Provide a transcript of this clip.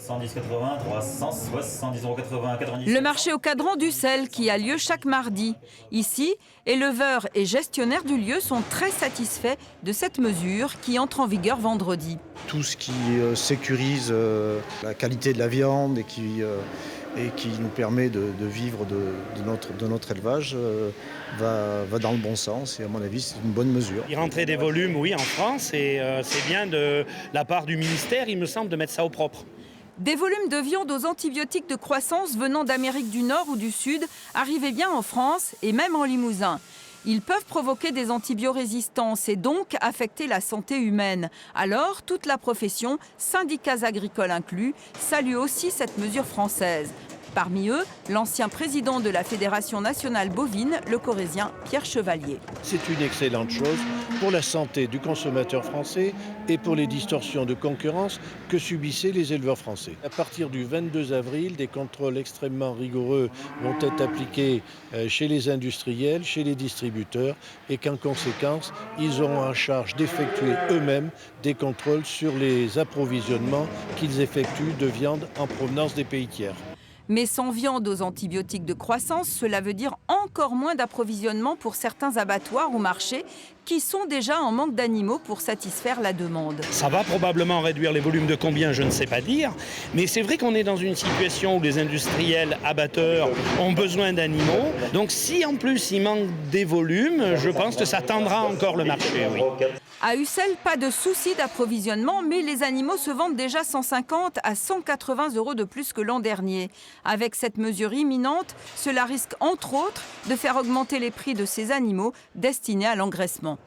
70,80, 370,80, 90. Le marché au cadran d'Ussel qui a lieu chaque mardi. Ici, éleveurs et gestionnaires du lieu sont très satisfaits de cette mesure qui entre en vigueur vendredi. Tout ce qui sécurise la qualité de la viande et qui nous permet de vivre de notre élevage va dans le bon sens et à mon avis c'est une bonne mesure. Il rentrait des volumes, oui, en France et c'est bien de la part du ministère, il me semble, de mettre ça au propre. Des volumes de viande aux antibiotiques de croissance venant d'Amérique du Nord ou du Sud arrivaient bien en France et même en Limousin. Ils peuvent provoquer des antibiorésistances et donc affecter la santé humaine. Alors, toute la profession, syndicats agricoles inclus, salue aussi cette mesure française. Parmi eux, l'ancien président de la Fédération nationale bovine, le Corrézien Pierre Chevalier. C'est une excellente chose pour la santé du consommateur français et pour les distorsions de concurrence que subissaient les éleveurs français. À partir du 22 avril, des contrôles extrêmement rigoureux vont être appliqués chez les industriels, chez les distributeurs et qu'en conséquence, ils auront en charge d'effectuer eux-mêmes des contrôles sur les approvisionnements qu'ils effectuent de viande en provenance des pays tiers. Mais sans viande aux antibiotiques de croissance, cela veut dire encore moins d'approvisionnement pour certains abattoirs ou marchés qui sont déjà en manque d'animaux pour satisfaire la demande. Ça va probablement réduire les volumes de combien, je ne sais pas dire, mais c'est vrai qu'on est dans une situation où les industriels abatteurs ont besoin d'animaux. Donc si en plus il manque des volumes, je pense que ça tendra encore le marché, oui. À Ussel, pas de souci d'approvisionnement, mais les animaux se vendent déjà 150 à 180 € de plus que l'an dernier. Avec cette mesure imminente, cela risque entre autres de faire augmenter les prix de ces animaux destinés à l'engraissement.